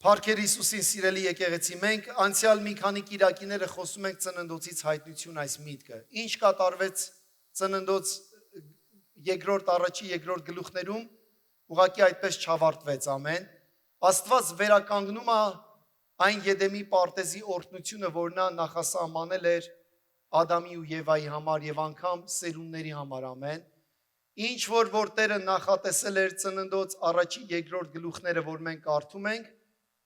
Փառքեր Հիսուսին սիրելի եկեղեցի, մենք անցյալ մի քանի կիրակիները խոսում ենք ծննդոցից հայտնություն այս միտքը։ Ինչ կատարվեց ծննդոց առաջի երկրորդ գլուխներում, ուղղակի այդպես չավարտվեց, ամեն։ Աստված վերականգնում է այն Եդեմի պարտեզի օրհնությունը, որ նա նախասահմանել էր Ադամի ու Եվայի համար եւ անգամ սերունդների համար, ամեն։ Ինչ որ Տերը նախատեսել էր ծննդոց առաջի երկրորդ գլուխները, որ մենք կարդում ենք,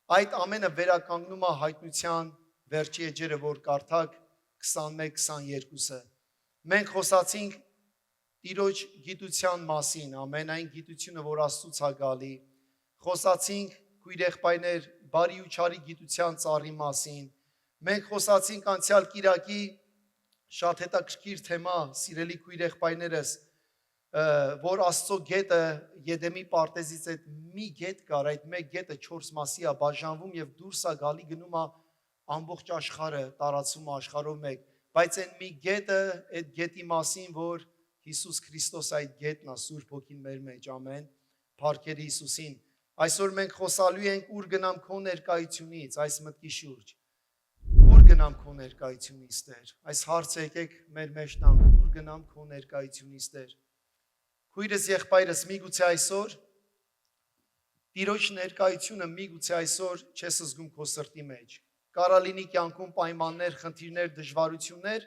այդ ամենը վերականգնում է հայտնության վերջի էջերը, որ կարդակ 21-22-ը։ Մենք խոսացինք Տիրոջ գիտության մասին, ամեն այն գիտությունը, որ Աստծուց է գալի։ Խոսացինք քույր եղբայրներ բարի ու չարի գիտության ծառի մասին։ Մենք խոսացինք անցյալ կիրակի շատ հետաքրքիր թեմա, սիրելի քույր եղբայրներս, որ Աստծո գետը Եդեմի պարտեզից այդ մի գետ կար, այդ մեկ գետը 4 մասի է բաժանվում եւ դուրս է գալի գնում է ամբողջ աշխարհը, տարածում է աշխարհով մեկ, բայց այն մի գետը, այդ գետի մասին, որ Հիսուս Քրիստոս այդ գետն է, Սուրբ Հոգին մեր մեջ, ամեն, փառքեր Հիսուսին։ Այսօր մենք խոսալու ենք ուր գնամ քո ներկայությունից, այս մտքի շուրջ։ Ուր գնամ քո ներկայությունից, Տեր։ Այս հարցը եկեք մեր մեջ տանք, ուր գնամ քո ներկայությունից, Տեր։ Քույրս եղբայրս միգուցե այսօր Տիրոջ ներկայությունը միգուցե այսօր չես զգում քո սրտի մեջ։ Կարա լինի կյանքում պայմաններ, խնդիրներ, դժվարություններ,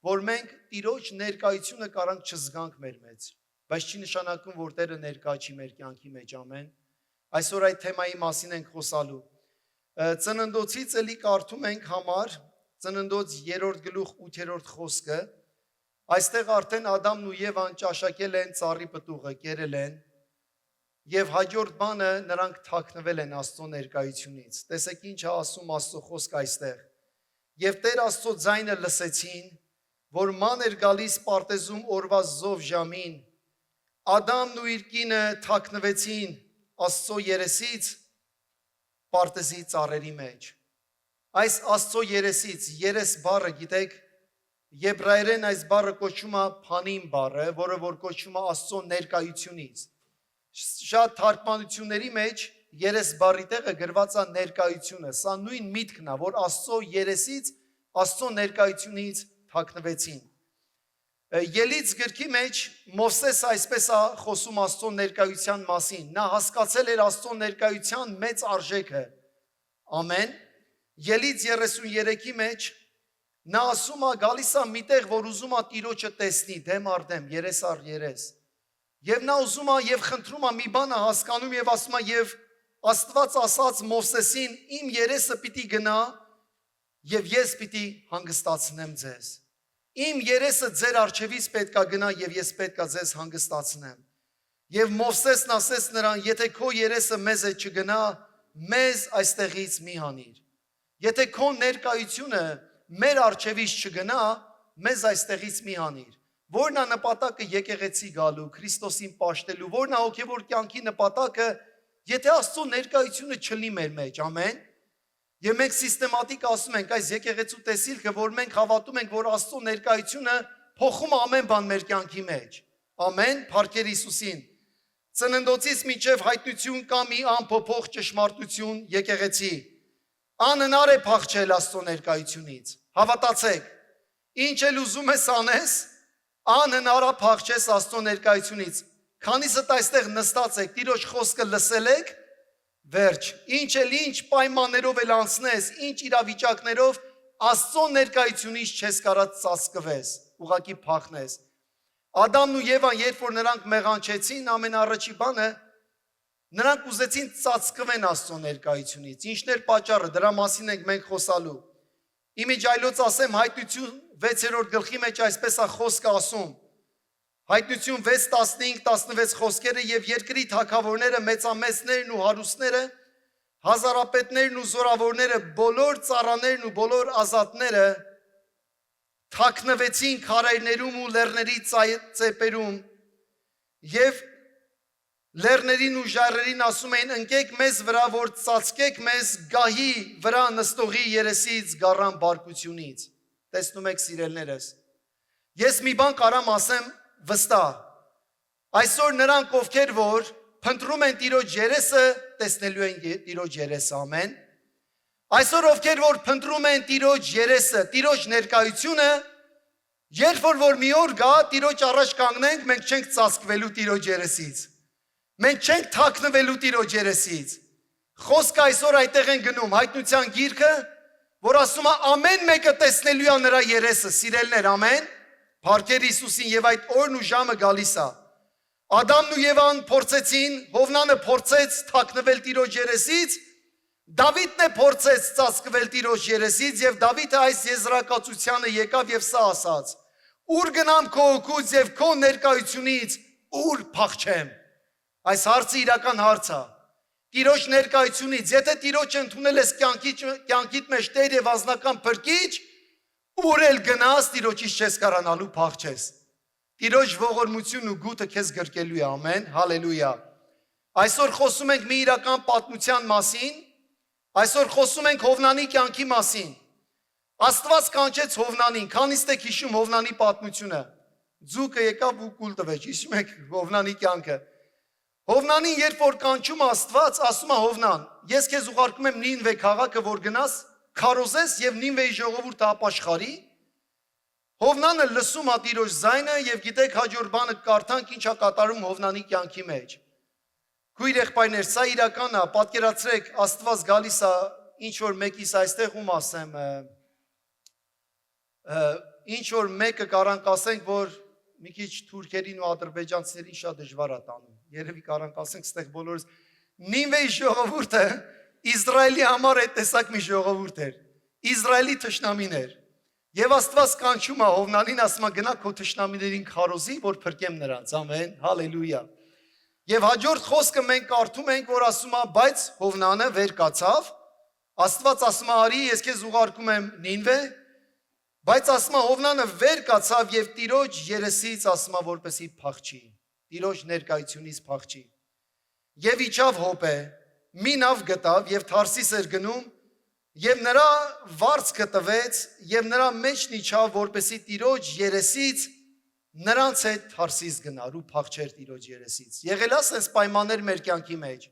որ մենք Տիրոջ ներկայությունը կարանք չզգանք մեր մեջ, բայց չի նշանակում, որ Տերը ներկա չի մեր կյանքի մեջ, ամեն։ Այսօր այդ թեմայի մասին ենք խոսալու։ Ծննդոցից էլի կարդում ենք համար, Ծննդոց 3-րդ գլուխ 8-րդ խոսքը, այստեղ արդեն Ադամն ու Եվան ճաշակել են ծառի պտուղը, կերել են, եւ հաջորդ բանը նրանք թաքնվել են Աստծո ներկայությունից։ Տեսեք ինչ է ասում Աստծո խոսքը այստեղ։ Եվ Տեր Աստծո ձայնը լսեցին, որ ման էր գալիս պարտեզում օրվա զով ժամին, Ադամն ու իր կինը թաքնվեցին Աստծո երեսից պարտեզի ծառերի մեջ։ Այս Աստծո երեսից, երես բառը գիտեք, եբրայերեն այս բառը կոչվում է փանիմ բառը, որը որ կոչվում է Աստծո ներկայությունից։ Շատ թարգմանությունների մեջ երես բառի տեղը գրված է ներկայությունը։ Սա նույն միտքն է, որ Աստծո երեսից, Աստծո ներկայությունից թաքնվեցին։ Ելից գրքի մեջ Մովսես այսպես է խոսում Աստծո ներկայության մասին։ Նա հասկացել էր Աստծո ներկայության մեծ արժեքը։ Ամեն։ Ելից 33-ի մեջ նա ասում է գալիս է միտեղ, որ ուզում է Տիրոջը տեսնի դեմ առ դեմ, երես առ երես։ Եվ նա ուզում է եւ խնդրում է մի բան է հասկանում եւ ասում է եւ Աստված ասաց Մովսեսին իմ երեսը պիտի գնա եւ ես պիտի հանգստացնեմ ձեզ։ Իմ երեսը ձեր արջևից պետքա գնա եւ ես պետքա ձեզ հանգստացնեմ։ Եվ Մովսեսն ասեց նրան, եթե քո երեսը մեզ է չգնա, մեզ այստեղից մի հանիր։ Եթե քո ներկայությունը մեր արջևից չգնա, մեզ այստեղից մի հանիր։ Որն է նպատակը եկեղեցի գալու, Քրիստոսին պաշտելու, որն է հոգևոր կյանքի նպատակը, եթե Աստծո ներկայությունը չլինի մեր մեջ, ամեն։ Եվ մենք սիստեմատիկ ասում ենք այս եկեղեցու տեսիլքը, որ մենք հավատում ենք, որ Աստծո ներկայությունը փոխում է ամեն բան մեր կյանքի մեջ։ Ամեն, փառքեր Հիսուսին։ Ծննդոցից մինչև հայտնություն կա մի անփոփոխ ճշմարտություն եկեղեցի։ Անհնար է փախչել Աստծո ներկայությունից։ Հավատացեք։ Ինչ էլ ուզում ես անես, անհնար է փախչես Աստծո ներկայությունից։ Քանիսդ այստեղ նստած եք, Տիրոջ խոսքը լսել եք, վերջ, ինչ էլ ինչ պայմաններով էլ անցնես, ինչ իրավիճակներով Աստծո ներկայությունից չես կարող ծածկվես, ուղղակի փախնես։ Ադամն ու Եվան, երբ որ նրանք մեղանչեցին, ամենառաջի բանը նրանք ուզեցին ծածկվեն Աստծո ներկայությունից։ Ինչն էր պատճառը, դրա մասին ենք մենք խոսալու։ Իմիջայլոց ասեմ, հայտնություն 6-րդ գլխի մեջ այսպես է խոսքը ասում։ Հայտնություն 6:15-16 խոսքերը եւ երկրի թագավորները, մեծամեծներն ու հարուստները, հազարապետներն ու զորավորները, բոլոր ծառաներն ու բոլոր ազատները թաքնվեցին քարայրներում ու լեռների ծեպերում եւ լեռներին ու ժայռերին ասում էին ընկեք մեզ վրա, որ ծածկեք մեզ գահի վրա նստողի երեսից գառան բարկությունից։ Տեսնում եք սիրելներս։ Ես մի բան կարամ ասեմ վստահ։ Այսօր նրանք ովքեր որ փնտրում են Տիրոջ երեսը, տեսնելու են Տիրոջ երեսը, ամեն։ Այսօր ովքեր որ փնտրում են Տիրոջ երեսը, Տիրոջ ներկայությունը, երբ որ մի օր գա, Տիրոջ առաջ կանգնենք, մենք չենք ծածկվելու Տիրոջ երեսից։ Մենք չենք թաքնվելու Տիրոջ երեսից։ Խոսքը այսօր այդտեղ են գնում, Հայտնության գիրքը, որ ասում է ամեն մեկը տեսնելու է նրա երեսը, սիրելներ, ամեն։ Փառքեր Հիսուսին եւ այդ օրն ու ժամը գալիս է։ Ադամն ու Եվան փորձեցին, Հովնանը փորձեց թաքնվել Տիրոջ երեսից, Դավիթն է փորձեց ծածկվել Տիրոջ երեսից եւ Դավիթը այս եզրակացությանը եկավ եւ սա ասաց. Ուր գնամ քո օգուց եւ քո ներկայությունից, ուր փախչեմ։ Այս հարցը իրական հարց է։ Տիրոջ ներկայությունից, եթե Տիրոջը ընդունել ես կյանքիդ մեջ Տեր եւ անձնական փրկիչ, ուր էլ գնաս Տիրոջից չես կարանալու փախչես։ Տիրոջ ողորմությունն ու գութը քեզ գրկելու է, ամեն, հալելույա։ Այսօր խոսում ենք մի իրական պատմության մասին, այսօր խոսում ենք Հովնանի կյանքի մասին։ Աստված կանչեց Հովնանին, քանից եք հիշում Հովնանի պատմությունը։ Ձուկը եկավ ու կուլ տվեց, հիշում եք Հովնանի կյանքը։ Հովնանին երբ որ կանչում Աստված, ասում է Հովնան, ես քեզ ուղարկում եմ Նինվե քաղաքը, որ գնաս, քարոզես եւ Նինվեի ժողովուրդը ապաշխարի։ Հովնանը լսում է Տիրոջ ձայնը եւ գիտեք հաջորդ բանը կարդանք ինչա կատարում Հովնանի կյանքի մեջ։ Քույր եղբայրներ, սա իրական է, պատկերացրեք, Աստված գալիս է ինչ որ մեկիս այստեղ ում ասեմ, ինչ որ մեկը կարանք ասենք, որ մի քիչ թուրքերին ու ադրբեջանցիներին շատ դժվար է տանում։ Երևի կարանք ասենք, ստեղ բոլորս Նինվեի ժողովուրդը Իսրայելի համար այդ տեսակ մի ժողովուրդ էր։ Իսրայելի թշնամին էր։ Եվ Աստված կանչում է Հովնանին, ասում է գնա քո թշնամիներին քարոզի, որ փրկեմ նրանց։ Ամեն, հալելույա։ Եվ հաջորդ խոսքը մենք կարդում ենք, որ ասում է, բայց Հովնանը վեր կացավ, Աստված ասում է, արի, ես քեզ ուղարկում եմ Նինվե, բայց ասում է Հովնանը վեր կացավ եւ Տիրոջ երեսից ասում է, որպեսի փախչի, Տիրոջ ներկայությունից փախչի։ Եվ իջավ հոպե, մի նավ գտավ եւ Թարսիս էր գնում, եւ նրա վարձքը տվեց եւ նրա մեջն իջավ, որպեսի Տիրոջ երեսից նրանց հետ Թարսիս գնար ու փախչեր Տիրոջ երեսից։ Եղել է sense պայմաններ մեր կյանքի մեջ,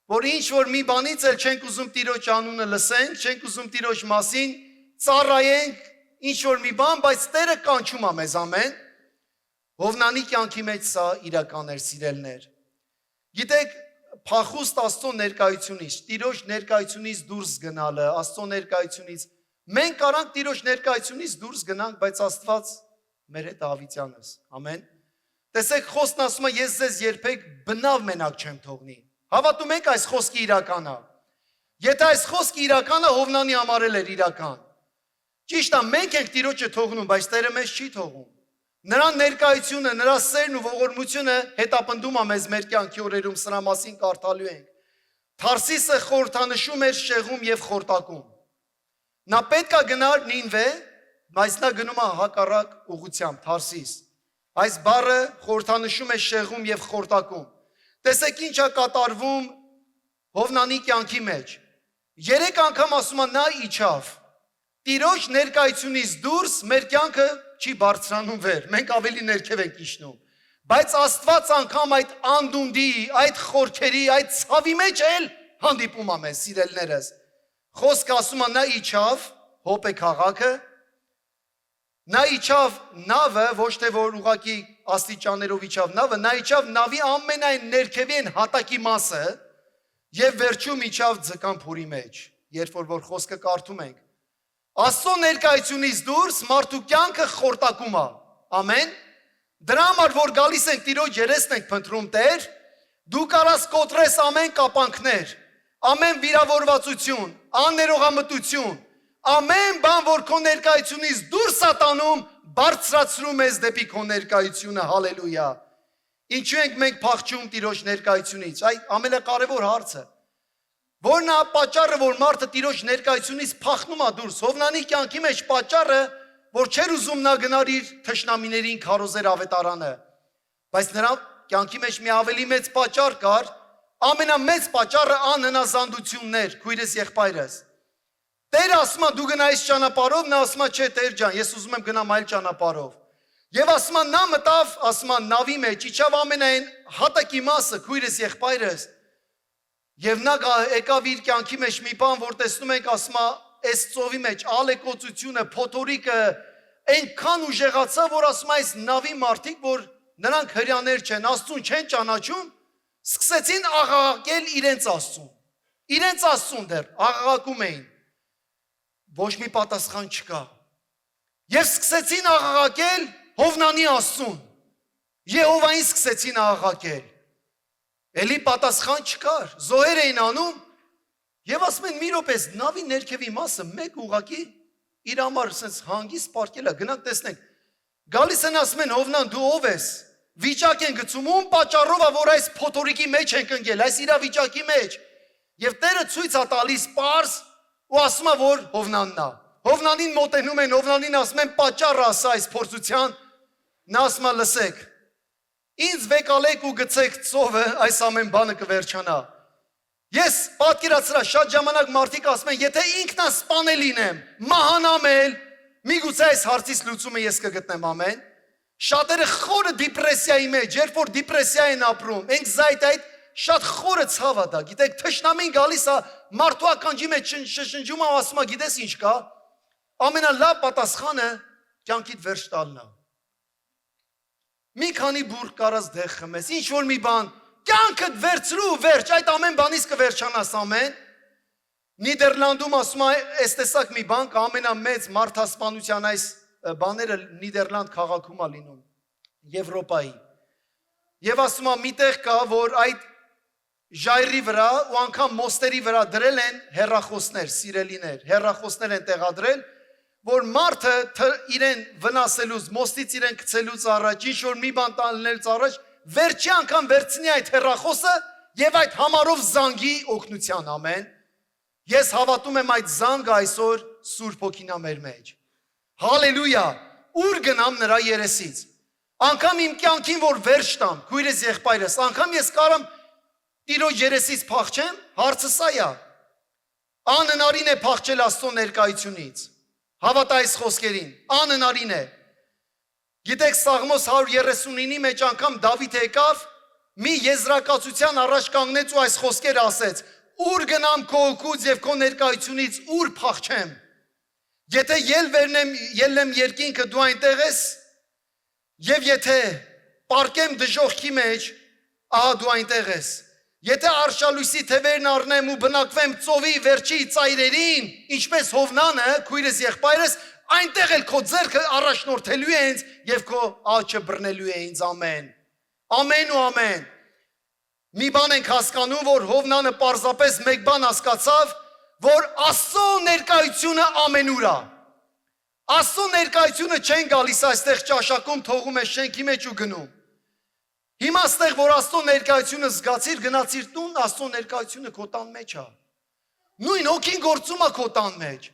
որ ինչ որ մի բանից էլ չենք ուզում Տիրոջ անունը լսենք, չենք ուզում Տիրոջ մասին ծառայենք, ինչ որ մի բան, բայց Տերը կանչում է մեզ, ամեն։ Հովնանի կյանքի մեջ սա իրական էր, սիրելներ։ Գիտեք, փախուստ Աստծո ներկայությունից, Տիրոջ ներկայությունից դուրս գնալը, Աստծո ներկայությունից, մենք կարանք Տիրոջ ներկայությունից դուրս գնանք, բայց Աստված մեր հետ ավիճանս, ամեն։ Տեսեք, խոսքն ասում է, ես ձեզ երբեք բնավ մենակ չեմ թողնի։ Հավատում եք այս խոսքի իրական է։ Եթե այս խոսքը իրական է, Հովնանի համարել էր իրական։ Ճիշտ է, մենք ենք Տիրոջը թողնում, բայց Տերը մեզ չի թողում։ Նրա ներկայությունը, նրա սերն ու ողորմությունը հետապնդում է մեզ մեր կյանքի օրերում, սրա մասին կարդալու ենք։ Թարսիսը խորհրդանշում էր շեղում եւ խորտակում։ Նա պետք է գնար Նինվե, բայց նա գնում է հակառակ ուղղությամբ, Թարսիս։ Այս բառը խորհրդանշում է շեղում եւ խորտակում։ Տեսեք ինչ է կատարվում Հովնանի կյանքի մեջ։ 3 անգամ ասում է նա իջավ։ Տիրոջ ներկայությունից դուրս մեր կյանքը չի բարձրանում վեր, մենք ավելի ներքև ենք իջնում։ Բայց Աստված անգամ այդ անդունդի, այդ խորքերի, այդ ցավի մեջ էլ հանդիպում է մեզ, սիրելներս։ Խոսքը ասում է նա իջավ, հոպե քաղաքը, նա իջավ նավը, ոչ թե որ ուղակի աստիճաններով իջավ նավը, նա իջավ նավի ամենայն ներքևին հատակի մասը եւ վերջում իջավ ձկան փորի մեջ, երբ որ խոսքը կարդում ենք։ Աստծո ներկայությունից դուրս մարդու կյանքը խորտակում է, ամեն։ Դրա համար որ գալիս ենք Տիրոջ երեսն ենք փնտրում Տեր, դու կարաս կոտրես ամեն կապանքներ, ամեն վիրավորվածություն, աններողամտություն, ամեն բան, որ քո ներկայությունից դուրս է տանում, բարձրացնում ես դեպի քո ներկայությունը, հալելույա։ Ինչու ենք մենք փախչում Տիրոջ ներկայությունից։ Այ ամենակարևոր հարցը։ Որն է պատճառը, որ մարդը Տիրոջ ներկայությունից փախնում է դուրս։ Հովնանի կյանքի մեջ պատճառը, որ չէր ուզում նա գնար իր թշնամիներին քարոզեր ավետարանը, բայց նրա կյանքի մեջ մի ավելի մեծ պատճառ կար, ամենամեծ պատճառը անհնազանդությունն էր, քույրս եղբայրս։ Տերը ասում է դու գնա այս ճանապարհով, նա ասում է չէ Տեր ջան, ես ուզում եմ գնամ այլ ճանապարհով։ Եվ ասում նա մտավ, ասում նավի մեջ, իջավ ամենայն հատակի մասը, քույրս եղբայրս։ Եվ նա եկավ իր կյանքի մեջ մի բան, որ տեսնում ենք, ասում այս ծովի մեջ ալեկոծությունը, փոթորիկը այնքան ուժեղացավ, որ ասում այս նավի մարդիկ, որ նրանք հрьяաներ չեն, Աստծուն չեն ճանաչում, սկսեցին աղաղակել իրենց Աստծուն։ Իրենց Աստծուն դեռ աղաղակում էին։ Ոչ մի պատասխան չկա։ Եվ սկսեցին աղաղակել Հովնանի Աստծուն։ Եհովային սկսեցին աղաղակել։ Էլի պատասխան չկար։ Զոհեր էին անում եւ ասում են մի րոպես նավի ներքևի մասը մեկ ուղակի իր համար sense հանգիստ պարկել է։ Գնանք տեսնենք։ Գալիս են ասում են Հովնան դու ով ես։ Վիճակ են գցում ում պատճառով է որ այս փոթորիկի մեջ ենք ընկել, այս իրավիճակի մեջ։ Եվ Տերը ցույց է տալիս պարզ ու ասում է որ Հովնանն է։ Հովնանին մոտենում են, Հովնանին ասում են պատճառը ասա այս փորձության։ Նա ասում է լսեք։ Ինձ վեկալեք ու գցեք ծովը, այս ամեն բանը կվերջանա։ Ես պատկերացրա շատ ժամանակ մարդիկ ասում են, եթե ինքնասպանելին եմ, մահանամ էլ, միգուցե այս հարցից լուծումը ես կգտնեմ, ամեն։ Շատերը խորը դիպրեսիայի մեջ, երբ որ դիպրեսիա են ապրում, anxiety այդ շատ խորը ցավ է դա, գիտեք, թշնամին գալիս է մարդու ականջի մեջ շշնջում է, ասում է, գիտես ինչ կա։ Ամենալավ պատասխանը կյանքիդ վերջ տալն է։ Մի քանի բուր կարած դեղ խմես, ինչ որ մի բան, կյանքդ վերցրու վերջ, այդ ամեն բանից կվերջանաս ամեն։ Նիդերլանդում ասում է, այս տեսակ մի բան կա, ամենամեծ մարդասպանության այս բաները Նիդերլանդ քաղաքում է լինում, Եվրոպայի։ Եվ ասում է, միտեղ կա, որ այդ ժայռի վրա ու անգամ մոստերի վրա դրել են հեռախոսներ, սիրելիներ, հեռախոսներ են տեղադրել, որ մարդը իրեն վնասելուց, մոստից իրեն գցելուց առաջ, ինչ որ մի բան տանելուց առաջ, վերջի անգամ վերցնի այդ հեռախոսը եւ այդ համարով զանգի օգնության, ամեն։ Ես հավատում եմ այդ զանգը այսօր Սուրբ Հոգին է մեր մեջ։ Հալելույա, ուր գնամ նրա երեսից։ Անկամ իմ կյանքին որ վերջ տամ, քույրես եղբայրս, անկամ ես կարամ Տիրոջ երեսից փախչեմ, հարցը սա է։ Անհնարին է փախչել Աստծո ներկայությունից։ Հավատա այս խոսքերին, անհնարին է։ Գիտեք, Սաղմոս 139-ի մեջ անգամ Դավիթ եկավ, մի եզրակացության առաջ կանգնեց ու այս խոսքերը ասեց. Ուր գնամ քո օգուց եւ քո ներկայությունից, ուր փախչեմ։ Եթե ելնեմ երկինքը դու այնտեղ ես, եւ եթե պարկեմ դժոխքի մեջ, ահա դու այնտեղ ես։ Եթե արշալույսի թևերն առնեմ ու բնակվեմ ծովի վերջի ծայրերին, ինչպես Հովնանը, քույրս եղբայրս, այնտեղ էլ քո ձեռքը առաջնորդելու է ինձ եւ քո աչքը բռնելու է ինձ, ամեն։ Ամեն ու ամեն։ Մի բան ենք հասկանում, որ Հովնանը պարզապես մեկ բան հասկացավ, որ Աստծո ներկայությունը ամենուր է։ Աստծո ներկայությունը չեն գալիս այստեղ ճաշակում, թողում ես շենքի մեջ ու գնում։ Հիմա այստեղ որ Աստծո ներկայությունը զգացիր, գնացիր տուն, Աստծո ներկայությունը քո տան մեջ է։ Նույն հոգին գործում է քո տան մեջ։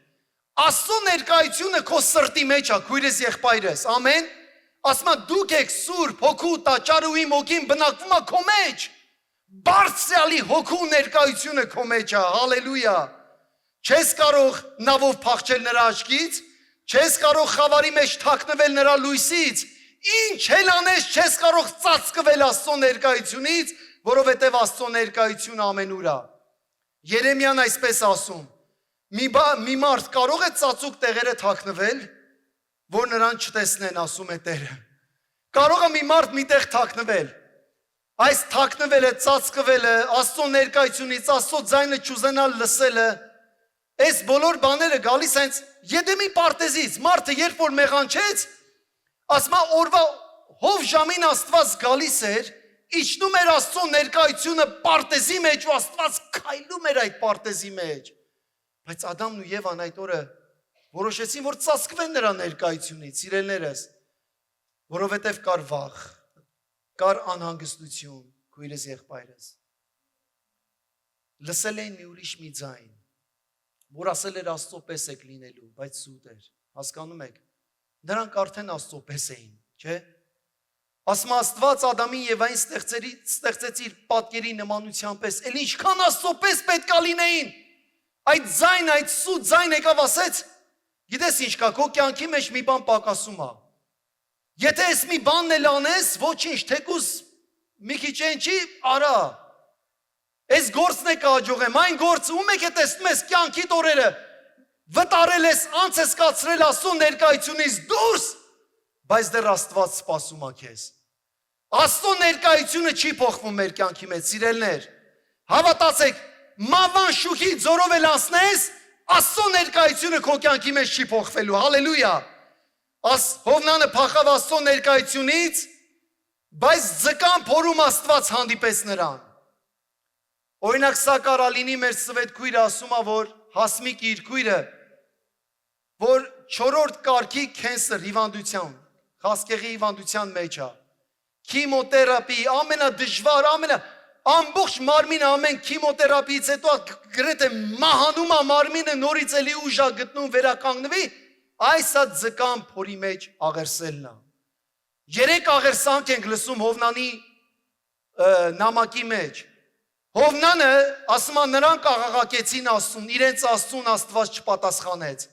Աստծո ներկայությունը քո սրտի մեջ է, քույրես եղբայրս, ամեն։ Ասում է դուք եք Սուրբ Հոգու տաճարը ու իմ հոգին բնակվում է քո մեջ։ Բարձրալի հոգու ներկայությունը քո մեջ է, հալելույա։ Չես կարող նավով փախչել նրա աչքից, չես կարող խավարի մեջ թաքնվել նրա լույսից, ինչ էլ անես չես կարող ծածկվել Աստծո ներկայությունից, որովհետև Աստծո ներկայությունը ամենուր է։ Երեմիան այսպես ասում. մի մարդ կարող է ծածուկ տեղերը թաքնվել, որ նրան չտեսնեն, ասում է Տերը։ Կարող է մի մարդ միտեղ թաքնվել։ Այս թաքնվելը, ծածկվելը, Աստծո ներկայությունից, Աստծո ձայնը չուզենալ լսելը, այս բոլոր բաները գալիս հենց Եդեմի պարտեզից, մարդը երբ որ մեղանչեց, ասում է օրվա հով ժամին Աստված գալիս էր, իջնում էր Աստծո ներկայությունը պարտեզի մեջ ու Աստված քայլում էր այդ պարտեզի մեջ։ Բայց Ադամն ու Եվան այդ օրը որոշեցին, որ ծածկվեն նրա ներկայությունից, սիրելիներս, որովհետև կար վախ, կար անհանգստություն, քույրես եղբայրս։ Լսել էին մի ուրիշ մի ձայն, որ ասել էր Աստծո պես եք լինելու, բայց սուտ էր, հասկանում եք, նրանք արդեն Աստծո պես էին, չէ՞։ Ասում Աստված Ադամին եւ այն ստեղծեց իր պատկերի նմանության պես, էլ ինչքան Աստծո պես պետք է լինեին։ Այդ ձայն, այդ սուտ ձայն եկավ ասեց, գիտես ինչ կա, քո կյանքի մեջ մի բան պակասում է։ Եթե ես մի բանն էլ անես, ոչինչ, թեկուզ մի քիչ չի, արա։ Այս գործն է կհաջողեմ, այն գործը ում եք է տեսնում ես կյանքիդ օրերը, վտարել ես, անց ես կացրել Աստծո ներկայությունից դուրս, բայց դեռ Աստված սպասում է քեզ։ Աստծո ներկայությունը չի փոխվում մեր կյանքի մեջ, սիրելներ։ Հավատացեք, մավան շուքի ձորով էլ անցնես, Աստծո ներկայությունը քո կյանքի մեջ չի փոխվելու։ Հալելույա։ Հովնանը փախավ Աստծո ներկայությունից, բայց ձկան փորում Աստված հանդիպես նրան։ Օրինակ Սակարալինի մեր սվետ քույրը ասում է, որ Հասմիկ իր քույրը, որ 4-րդ կարգի կենսեր հիվանդության, խասկեղի հիվանդության մեջ է։ Քիմոթերապի, ամենադժվար, ամբողջ մարմինը ամեն քիմոթերապիից հետո գրեթե մահանում է մարմինը, նորից էլի ուժ է գտնում վերականգնվի, այս է ձկան փորի մեջ աղերսելն է։ 3 աղերսանք ենք լսում Հովնանի նամակի մեջ։ Հովնանը ասում է նրանք աղաղակեցին Աստծուն, իրենց Աստծուն Աստված չպատասխանեց։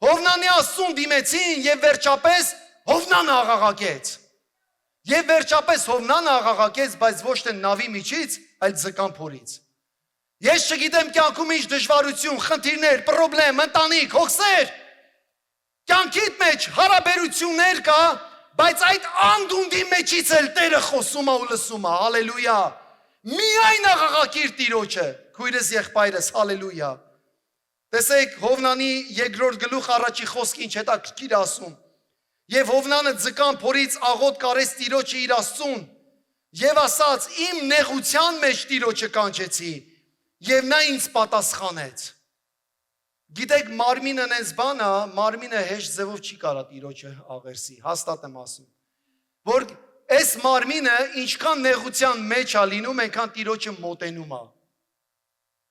Հովնանի Աստծուն դիմեցին եւ վերջապես Հովնանը աղաղակեց։ Եվ վերջապես Հովնանը աղաղակեց, բայց ոչ թե նավի միջից, այլ ձկան փորից։ Ես չգիտեմ կյանքում ինչ դժվարություն, խնդիրներ, պրոբլեմ, ընտանիք, հոգսեր, կյանքիդ մեջ հարաբերություններ կա, բայց այդ անդունդի մեջից էլ Տերը խոսում է ու լսում է, հալելույա։ Միայն աղաղակիր Տիրոջը, քույրս եղբայրս, հալելույա։ Տեսեք, Հովնանի 2-րդ գլուխ առաջի խոսքը ինչ հետաքրքիր ասում։ Եվ Հովնանը ձկան փորից աղոտ կարեց Տիրոջը իր Աստծուն, եւ ասաց. իմ նեղության մեջ Տիրոջը կանչեցի, եւ նա ինձ պատասխանեց։ Գիտեք, մարմինն այնց բան է, մարմինը հեշտ ձևով չի կարա Տիրոջը աղերսի, հաստատ եմ ասում։ Որ այս մարմինը ինչքան նեղության մեջ է լինում, այնքան Տիրոջը մոտենում է։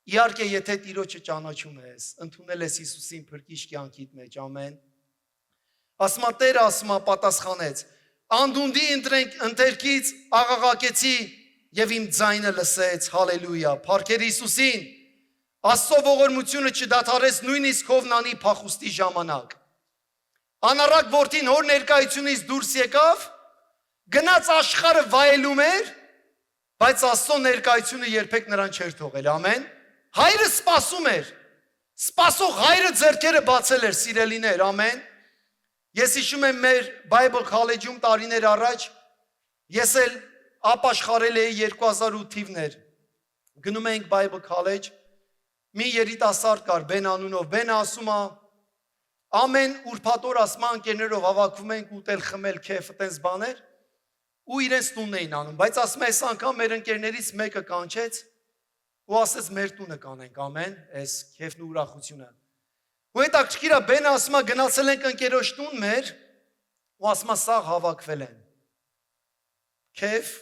Իհարկե, եթե Տիրոջը ճանաչում ես, ընդունել ես Հիսուսին փրկիչ կյանքիդ մեջ, ամեն։ Ասմա Տերը ասմա պատասխանեց. անդունդի ընթերքից աղաղակեցի եւ իմ ձայնը լսեց, հալելույա, փառքեր Հիսուսին։ Աստծո ողորմությունը չդադարեց նույնիսկ Հովնանի փախուստի ժամանակ։ Անառակ որդին հոր ներկայությունից դուրս եկավ, գնաց աշխարհը վայելում էր, բայց Աստծո ներկայությունը երբեք նրան չէր թողել, ամեն։ Հայրը սպասում էր, սպասող հայրը ձեռքերը բացել էր, սիրելիներ, ամեն։ Ես հիշում եմ մեր Bible College-ում տարիներ առաջ, ես էլ ապաշխարել էի 2008 թիվներ, գնում էինք Bible College, մի երիտասարդ կար, Բեն անունով, Բենը ասում է, ամեն ուրբաթ օր ասма ընկերներով հավաքվում ենք ուտել, խմել, քեֆ, այդպես բաներ, ու իրենց տունն էին անում, բայց ասում է, այս անգամ մեր ընկերներից մեկը կանչեց, ու ասեց մեր տունը կանենք, ամեն, այս քեֆն ու ուրախությունը։ Ու հետաքրքիր է, Բենը ասում է, գնացել ենք ընկերոջ տուն մեր, ու ասում է, սաղ հավաքվել են։ Քեֆ,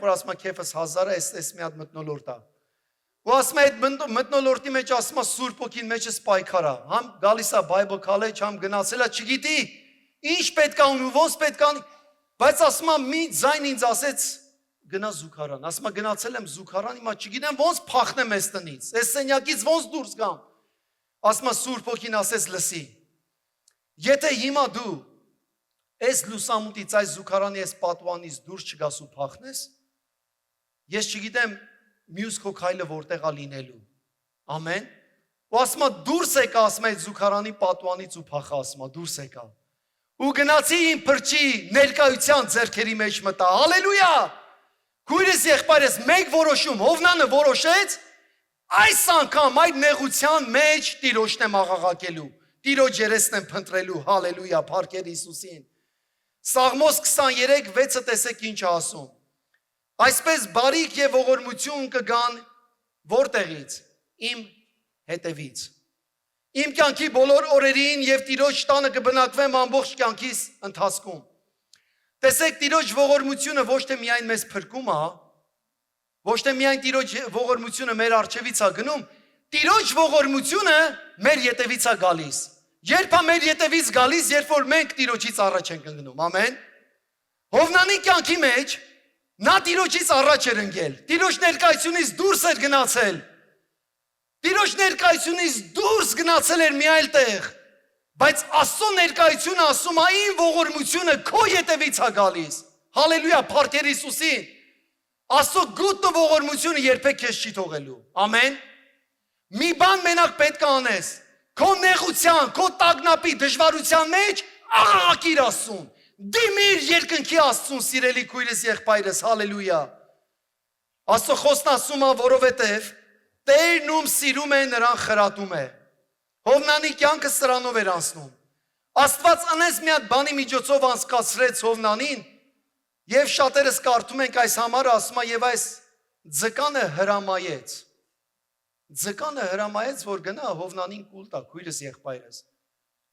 որ ասում է, քեֆս 1000 է, այս մի հատ մթնոլորտ է։ Ու ասում է, այդ մթնոլորտի մեջ ասում է, Սուրբ Օքին մեջը սպայքար է, համ գալիս է Bible College, համ գնացել է, չգիտի, ինչ պետք է ունու, ոնց պետք է անի, բայց ասում է, մի ձայն ինձ ասեց, գնա զուգարան, ասում է, գնացել եմ զուգարան, հիմա չգիտեմ ոնց փախնեմ այս տնից, այս սենյակից ոնց դուրս գամ։ Ասում է, Սուրբ Օքին ասեց, լսի, եթե հիմա դու այս լուսամուտից, այս զուգարանի այս պատուանից դուրս չգաս ու փախնես, ես չգիտեմ մյուս քո քայլը որտեղ է լինելու։ Ամեն։ Ու ասում է, դուրս եկա, ասում է, այդ զուգարանի պատուանից ու փախա, ասում է, դուրս եկա։ Ու գնացի իմ փրկչի ներկայության ձեռքերի մեջ մտա։ Հալելույա։ Քույրս եղբայրս մեկ որոշում, Հովնանը որոշեց, այս անգամ այդ նեղության մեջ Տիրոջն եմ աղաղակելու, Տիրոջ երեսն եմ փնտրելու, հալելույա, փառքեր Հիսուսին։ Սաղմոս 23:6-ը տեսեք ինչ ասում։ Այսպես բարիք եւ ողորմություն կգան որտեղից, իմ հետևից։ Իմ կյանքի բոլոր օրերին եւ Տիրոջ տանը կբնակվեմ ամբողջ կյանքիս ընթացքում։ Տեսեք, Տիրոջ ողորմությունը ոչ թե միայն մեզ փրկում է, ոչ թե միայն Տիրոջ ողորմությունը մեր առջևից է գնում, Տիրոջ ողորմությունը մեր ետևից է գալիս։ Երբ է մեր ետևից գալիս, երբ որ մենք Տիրոջից առաջ ենք ընկնում, ամեն։ Հովնանի կյանքի մեջ նա Տիրոջից առաջ էր ընկել, Տիրոջ ներկայությունից դուրս էր գնացել, Տիրոջ ներկայությունից դուրս գնացել էր մի այլ տեղ, Բայց Աստծո ներկայությունը ասում է ին ողորմությունը քո ետևից է գալիս։ Հալելույա, փառքեր Հիսուսին։ Աստծո գուտը ողորմությունը երբեք քեզ չի թողելու։ Ամեն։ Մի բան մենակ պետք է անես։ Քո նեղության, քո տագնապի, դժվարության մեջ աղաղակիր Աստծուն։ Դիմիր երկնքի Աստծուն, սիրելի քույրս, եղբայրս, հալելույա։ Աստծո խոսքն ասում է, որովհետև Տերն ում սիրում է, նրան խրատում է։ Հովնանի կյանքը սրանով էր անցնում։ Աստված անես մի հատ բանի միջոցով անցկացրեց Հովնանին, եւ շատերս կարդում ենք այս համարը, ասում է, եւ այս ձկանը հրամայեց։ Ձկանը հրամայեց, որ գնա Հովնանին կուլ տա, քույրս, եղբայրս։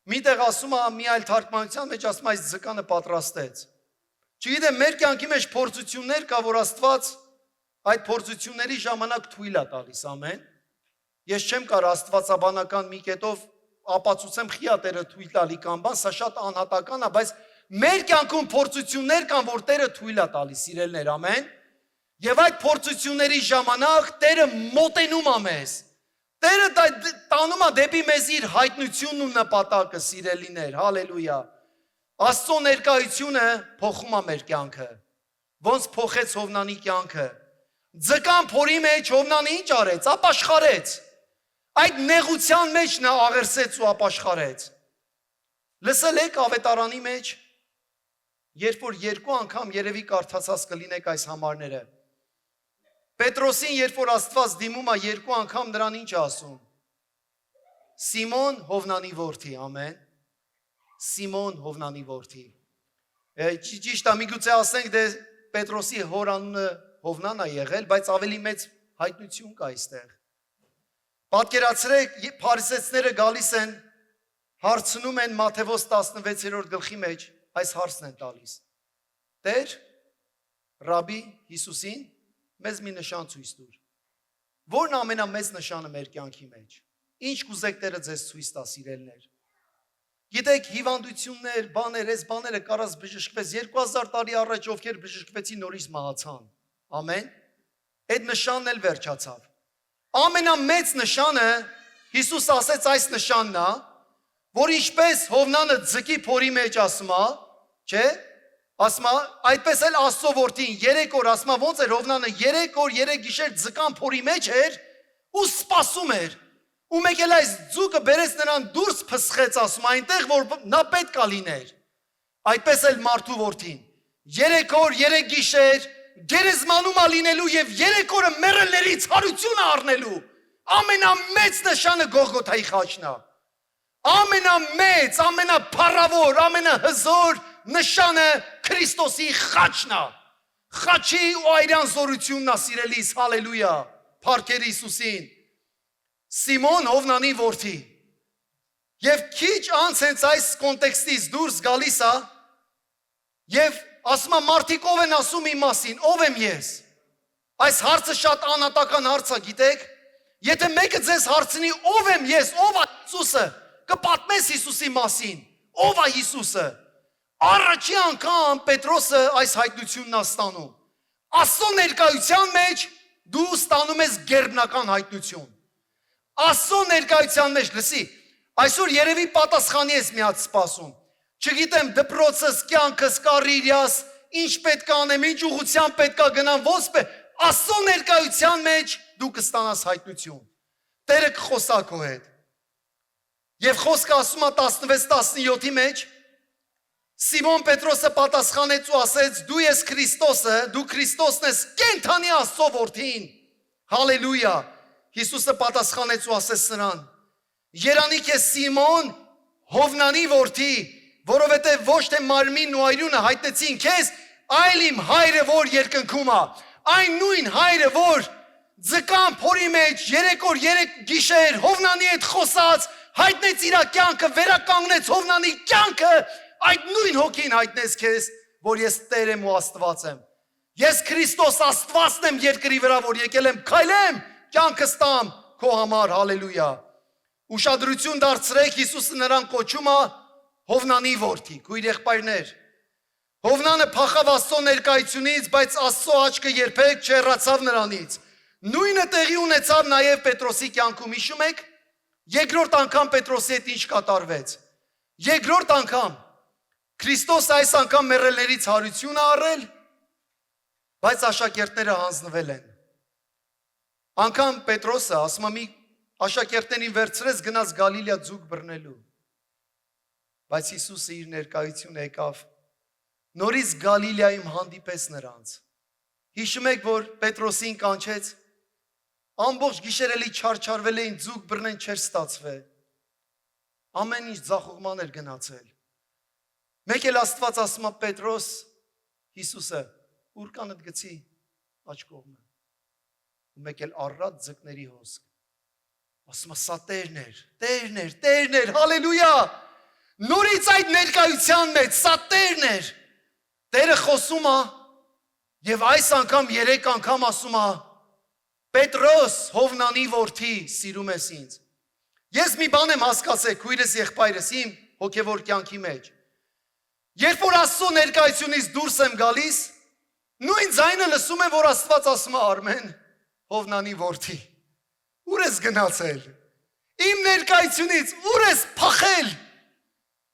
Միտեղ ասում է, մի այլ թարգմանության մեջ ասում է, այս ձկանը պատրաստեց։ Չգիտեմ, մեր կյանքի մեջ փորձություններ կա, որ Աստված այդ փորձությունների ժամանակ թույլ է տալիս, ամեն։ Ես չեմ կարող աստվածաբանական մի կետով ապացուցեմ խիատերը թույլ տալի կամ բան, սա շատ անհատական է, բայց մեր կյանքում փորձություններ կան, որ Տերը թույլ է տալիս, սիրելներ, ամեն։ Եվ այդ փորձությունների ժամանակ Տերը մոտենում է մեզ։ Տերը տանում է դեպի մեզ իր հայտնությունն ու նպատակը, սիրելիներ, հալելույա։ Աստծո ներկայությունը փոխում է մեր կյանքը։ Ոնց փոխեց Հովնանի կյանքը։ Ձկան փորի մեջ Հովնանը ինչ արեց, ապաշխարեց։ Այդ նեղության մեջ նա աղերսեց ու ապաշխարեց։ Լսել եք ավետարանի մեջ, երբ որ երկու անգամ երևի կարդացած կլինեք այս համարները։ Պետրոսին, երբ որ Աստված դիմում է երկու անգամ, նրան ինչ ասում։ Սիմոն Հովնանի որդի, ամեն։ Սիմոն Հովնանի որդի։ Ճիշտ է, միգուցե ասենք, դե Պետրոսի հոր անունը Հովնան է եղել, բայց ավելի մեծ հայտնություն կա այստեղ։ Պատկերացրեք, փարիսեցիները գալիս են, հարցնում են Մատթեոս 16-րդ գլխի մեջ, այս հարցն են տալիս։ Տեր, Ռաբի Հիսուսին, մեզ մի նշան ցույց տուր։ Որն ամենամեծ նշանը մեր կյանքի մեջ։ Ինչ կուզեք Տերը ձեզ ցույց տա, սիրելներ։ Գիտեք, հիվանդություններ, բաներ, այս բաները կարած բժշկվեց 2000 տարի առաջ ովքեր բժշկվեցին նորից մահացան։ Ամեն։ Այդ նշանն էլ վերջացավ։ Ամենամեծ նշանը Հիսուս ասեց այս նշանն է, որ ինչպես Հովնանը ձկի փորի մեջ ասում է, չէ՞, ասում է, այդպես էլ Աստծո որդին 3 օր ասում է, ոնց էր Հովնանը 3 օր 3 գիշեր ձկան փորի մեջ էր ու սպասում էր։ Ու մեկ էլ այս ձուկը բերեց նրան դուրս փսխեց, ասում այնտեղ, որ նա պետք է լիներ։ Այդպես էլ մարդու որդին 3 օր 3 գիշեր գերեզմանում է լինելու եւ 3 օրը մեռելներից հարություն առնելու։ Ամենամեծ նշանը Գողգոթայի խաչն է։ Ամենամեծ, ամենափառավոր, ամենահզոր նշանը Քրիստոսի խաչն է։ Խաչի ու այրան զորությունն է, սիրելիս, հալելույա, փառքեր Հիսուսին։ Սիմոն Հովնանի որդի։ Եվ քիչ անց հենց այս կոնտեքստից դուրս գալիս է եւ ասում է մարդիկ ով են ասում իմ մասին, ով եմ ես։ Այս հարցը շատ անհատական հարց է, գիտեք։ Եթե մեկը ձեզ հարցնի ով եմ ես, ով է Հիսուսը, կպատմես Հիսուսի մասին, ով է Հիսուսը։ Առաջի անգամ Պետրոսը այս հայտնությունն է ստանում։ Աստծո ներկայության մեջ դու ստանում ես գերբնական հայտնություն։ Աստծո ներկայության մեջ, լսի, այսօր երևի պատասխանի ես մի հատ սպասում։ Չգիտեմ դպրոցս, կյանքս, կարիերաս, ինչ պետք է անեմ, ինչ ուղղությամբ պետք է գնամ, ոնց Աստծո ներկայության մեջ դու կստանաս հայտնություն։ Տերը կխոսա քո հետ։ Եվ խոսքը ասում է 16-17-ի մեջ, Սիմոն Պետրոսը պատասխանեց ու ասեց. դու ես Քրիստոսը, դու Քրիստոսն ես, կենդանի Աստծո որդին։ Հալելույա։ Հիսուսը պատասխանեց ու ասեց նրան. երանիք է Սիմոն, Հովնանի որդի, որովհետև ոչ թե մարմինն ու արյունը հայտնեցին քեզ, այլ իմ հայրը, որ երկնքում է։ Այն նույն հայրը, որ ձկան փորի մեջ 3 օր 3 գիշեր Հովնանի հետ խոսած, հայտնեց իր կյանքը, վերականգնեց Հովնանի կյանքը, այդ նույն հոգին հայտնեց քեզ, որ ես Տեր եմ ու Աստված եմ։ Ես Քրիստոս Աստվածն եմ երկրի վրա, որ եկել եմ քայլեմ, կյանքս տամ քո համար, հալելույա։ Ուշադրություն դարձրեք, Հիսուսը նրան կոչում է Հովնանի որդի, քույր եղբայրներ։ Հովնանը փախավ Աստծո ներկայությունից, բայց Աստծո աչքը երբեք չհեռացավ նրանից։ Նույնը տեղի ունեցավ նաև Պետրոսի կյանքում, հիշում եք։ Երկրորդ անգամ Պետրոսի հետ ինչ կատարվեց։ Երկրորդ անգամ Քրիստոս այս անգամ մեռելներից հարություն է առել, բայց աշակերտները հանձնվել են։ Անգամ Պետրոսը ասում է մի աշակերտներին վերցրեց գնաց Գալիլեա ձուկ բռնելու։ Բայց Հիսուսը իր ներկայությունը եկավ նորից Գալիլեայում հանդիպես նրանց։ Հիշում եք, որ Պետրոսին կանչեց, ամբողջ գիշերելի չարչարվել էին, ձուկ բռնեն չէր ստացվել։ Ամեն ինչ ձախողման էր գնացել։ Մեկ էլ Աստված ասում է Պետրոս, Հիսուսը, ուր կանդ գցի աջ կողմը։ Ու մեկ էլ առատ ձկների հոսք։ Ասում է սա Տերն էր, հալելույա։ Նորից այդ ներկայության մեջ սա Տերն էր։ Տերը խոսում է եւ այս անգամ 3 անգամ ասում է Պետրոս, Հովնանի որդի, սիրում ես ինձ։ Ես մի բան եմ հասկացել, քույրս եղբայրս իմ հոգևոր կյանքի մեջ։ Երբ որ Աստծո ներկայությունից դուրս եմ գալիս, նույն ձայնը լսում եմ, որ Աստված ասում է Արմեն, Հովնանի որդի, ուր ես գնացել։ Իմ ներկայությունից ուր ես փախել։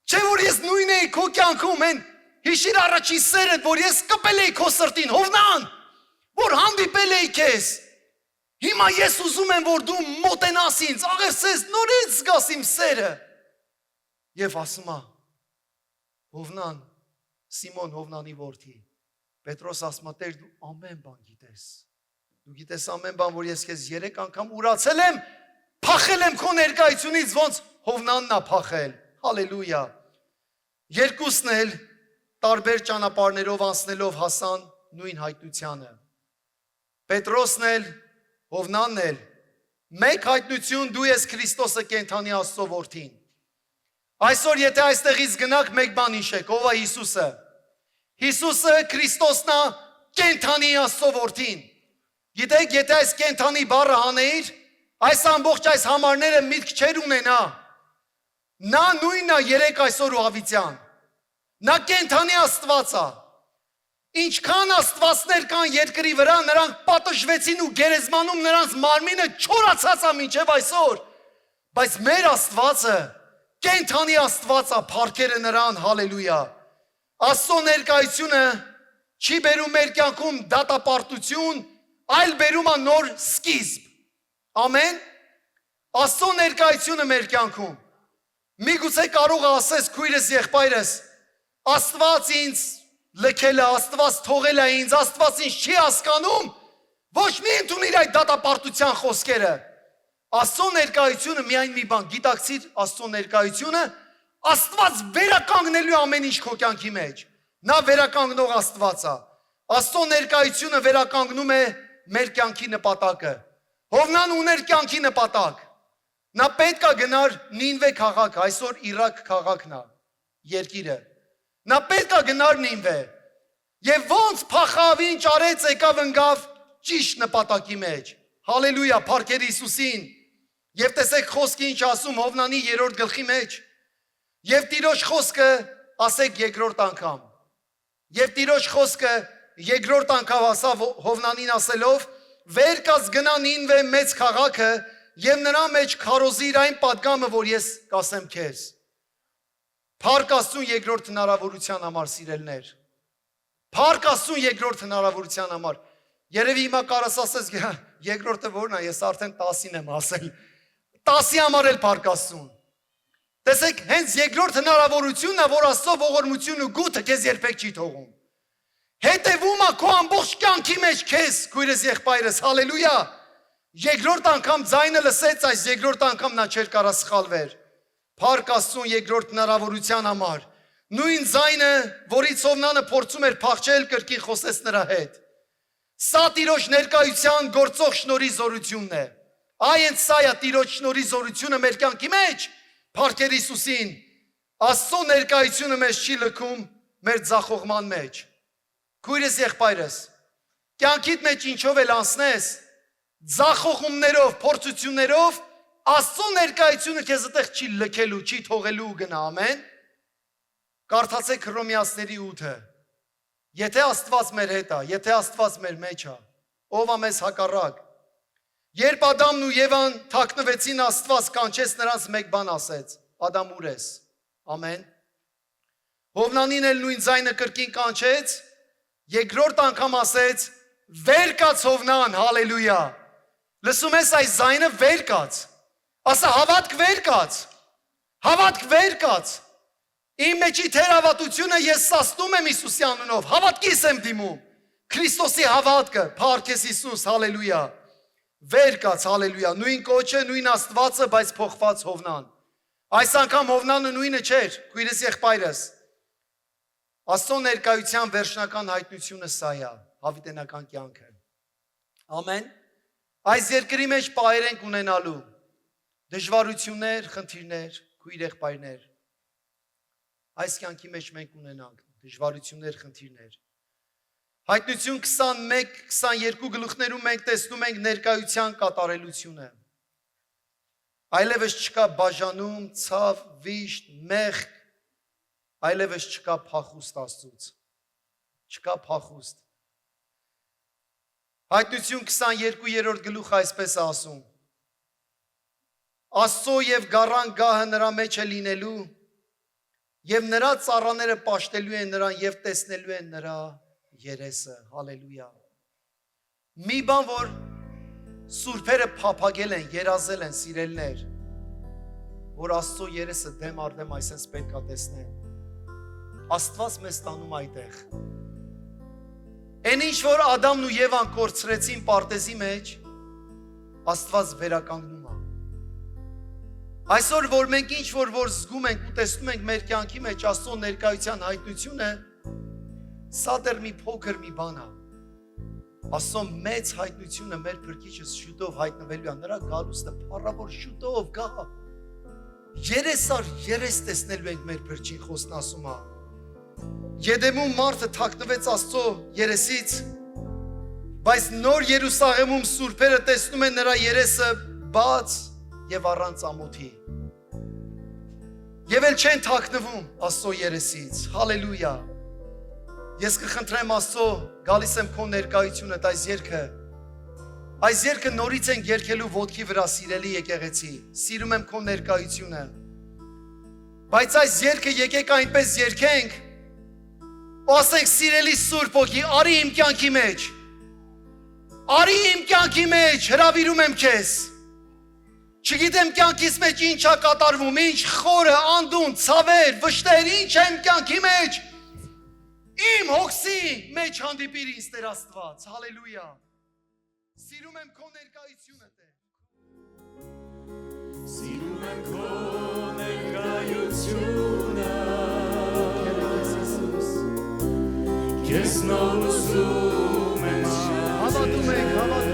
Չէ որ ես նույնն էի քո կյանքում, են հիշիր առաջի սերը, որ ես կպել էի քո սրտին, Հովնան, որ հանդիպել էի քեզ։ Հիմա ես ուզում եմ, որ դու մոտենաս ինձ, աղերսես, նորից զգաս իմ սերը։ Եվ ասում է, Հովնան, Սիմոն Հովնանի որդի, Պետրոս ասում է, Տեր, դու ամեն բան գիտես։ Դու գիտես ամեն բան, որ ես քեզ 3 անգամ ուրացել եմ, փախել եմ քո ներկայությունից, ոնց Հովնանն է փախել։ Հալելույա։ Երկուսն էլ տարբեր ճանապարհներով անցնելով հասան նույն հայտնությանը։ Պետրոսն էլ Հովնանն էլ մեկ հայտնություն դու ես Քրիստոսը կենդանի Աստծո որդին։ Այսօր եթե այստեղից գնաք մեկ բան հիշեք, ով է Հիսուսը։ Հիսուսը Քրիստոսն է կենդանի Աստծո որդին։ Գիտեք, եթե այս կենդանի բառը հանեիր, այս ամբողջ այս համարները միտք չեր ունենա։ Նա նույնն է 3 այսօր ու հավիտյան։ Նա կենդանի Աստված է։ Ինչքան աստվածներ կան երկրի վրա, նրանք պատժվեցին ու գերեզմանում նրանց մարմինը չորացած է մինչև այսօր։ Բայց մեր Աստվածը, կենդանի Աստված է, փառքերը նրան, հալելույա։ Աստծո ներկայությունը չի բերում մեր կյանքում դատապարտություն, այլ բերում է նոր սկիզբ։ Ամեն։ Աստծո ներկայությունը մեր կյանքում։ Միգուցե կարող է ասես քույրս եղբայրս, Աստված ինձ լքել է, Աստված թողել է ինձ, Աստված ինձ չի հասկանում, ոչ մի ընդունիր այդ դատապարտության խոսքերը։ Աստծո ներկայությունը միայն մի բան, գիտակցիր Աստծո ներկայությունը, Աստված վերականգնելու ամեն ինչ քո կյանքի մեջ։ Նա վերականգնող Աստված է։ Աստծո ներկայությունը վերականգնում է մեր կյանքի նպատակը։ Հովնան ուներ կյանքի նպատակ։ Նա պետք է գնար Նինվե քաղաք, այսօր Իրաք քաղաքն է, երկիրը։ Նա պետք է գնար Նինվե։ Եվ ոնց փախավ, ինչ արեց, եկավ ընկավ ճիշտ նպատակի մեջ։ Հալելույա, փառքեր Հիսուսին։ Եվ տեսեք խոսքը ինչ ասում Հովնանի 3-րդ գլխի մեջ։ Եվ Տիրոջ խոսքը ասեք 2-րդ անգամ։ Եվ Տիրոջ խոսքը 2-րդ անգամ ասավ Հովնանին ասելով. «Վեր կաց գնա Նինվե մեծ քաղաքը եւ նրա մեջ քարոզիր այն պատգամը, որ ես կասեմ քեզ»։ Փառք Աստծուն 2-րդ հնարավորության համար, սիրելներ։ Փառք Աստծուն 2-րդ հնարավորության համար։ Երևի հիմա կարաս ասես 2-րդը որն է, ես արդեն 10-ին եմ ասել։ 10-ի համար էլ փառք Աստծուն։ Տեսեք, հենց 2-րդ հնարավորությունն է, որ Աստծո ողորմությունը ու գութը քեզ երբեք չի թողում։ Հետևում է քո ամբողջ կյանքի մեջ քեզ, քույրս եղբայրս, հալելույա։ 2-րդ անգամ ձայնը լսեց, այս 2-րդ անգամ նա չէր կարա սխալվեր։ Փառք Աստծուն 2-րդ հնարավորության համար։ Նույն ձայնը, որից Հովնանը փորձում էր փախչել, կրկին խոսեց նրա հետ։ Սա Տիրոջ ներկայության գործող շնորհի զորությունն է։ Այ հենց սա է Տիրոջ շնորհի զորությունը մեր կյանքի մեջ։ Փառքեր Հիսուսին։ Աստծո ներկայությունը մեզ չի լքում մեր ձախողման մեջ։ Քույրս եղբայրս, կյանքիդ մեջ ինչով էլ անցնես, ձախողումներով, փորձություններով, Աստծո ներկայությունը քեզ այդտեղ չի լքելու, չի թողելու գնա, ամեն։ Կարդացեք Հռոմեացիների 8-ը։ Եթե Աստված մեր հետ է, եթե Աստված մեր մեջ է, ով է մեզ հակառակ։ Երբ Ադամն ու Եվան թաքնվեցին, Աստված կանչեց նրանց մեկ բան ասեց. Ադամ ուր ես։ Ամեն։ Հովնանին էլ նույն ձայնը կրկին կանչեց, երկրորդ անգամ ասեց, վեր կաց Հովնան, հալելույա։ Լսում ես այս ձայնը վեր կաց։ Ասա հավատք վեր կաց։ Հավատք վեր կաց։ Իմ մեջի թերավատությունը ես սաստում եմ Հիսուսի անունով, հավատքիս եմ դիմում։ Քրիստոսի հավատքը, փառքես Հիսուս, հալելույա։ Վեր կաց, հալելույա։ Նույն կոչը, նույն Աստվածը, բայց փոխված Հովնան։ Այս անգամ Հովնանը նույնը չէր, քույրս եղբայրս։ Աստծո ներկայության վերջնական հայտնությունը սա է, հավիտենական կյանքը։ Ամեն։ Այս երկրի մեջ պահեր ենք ունենալու դժվարություններ, խնդիրներ, քույր եղբայրներ։ Այս կյանքի մեջ մենք ունենանք դժվարություններ, խնդիրներ։ Հայտնություն 21-22 գլուխներում մենք տեսնում ենք ներկայության կատարելությունը։ Այլևս չկա բաժանում, ցավ, վիշտ, մեղք, այլևս չկա փախուստ Աստծուց։ Չկա փախուստ։ Հայտնություն 22-րդ գլուխը այսպես է ասում. Աստծո եւ գառան գահը նրա մեջ է լինելու, եւ նրա ծառաները պաշտելու են նրան եւ տեսնելու են նրա երեսը, հալելույա։ Մի բան, որ սուրբերը փափագել են, երազել են, սիրելներ, որ Աստծո երեսը դեմ առ դեմ այսպես պետք է տեսնեն։ Աստված մեզ տանում այդտեղ։ Այն ինչ որ Ադամն ու Եվան կորցրեցին պարտեզի մեջ, Աստված վերականգնում է։ Այսօր որ մենք ինչ որ զգում ենք ու տեսնում ենք մեր կյանքի մեջ Աստծո ներկայության հայտնությունը, սա դեռ մի փոքր մի բան է։ Աստծո մեծ հայտնությունը մեր Փրկիչս շուտով հայտնվելու է, նրա գալուստը փառավոր շուտով գա։ Երես տեսնելու ենք մեր Փրկին, խոսքն ասում է։ Եդեմում մարդը թաքնվեց Աստծո երեսից, բայց նոր Երուսաղեմում սուրբերը տեսնում են նրա երեսը բաց եւ առանց ամոթի։ Եվ էլ չեն թաքնվում Աստծո երեսից, հալելույա։ Ես կխնդրեմ Աստծո, գալիս եմ քո ներկայությունդ այս երգը նորից ենք երգելու ոտքի վրա, սիրելի եկեղեցի, սիրում եմ քո ներկայությունը, բայց այս երգը եկեք այնպես երգենք, ու ասենք սիրելի Սուրբ Հոգի, արի իմ կյանքի մեջ, հրավիրում եմ քեզ, չգիտեմ կյանքիս մեջ ինչ է կատարվում, ինչ խորը, անդուն, ցավեր, վշտեր, ինչ է իմ կյանքի մեջ, իմ հոգսի մեջ հանդիպիր ինձ Տեր Աստված, հալելույա, սիրում եմ քո ներկայությունը Տեր, սիրում եմ քո ներկայությունը, քեզ նոր ուզում եմ, հավատում ենք,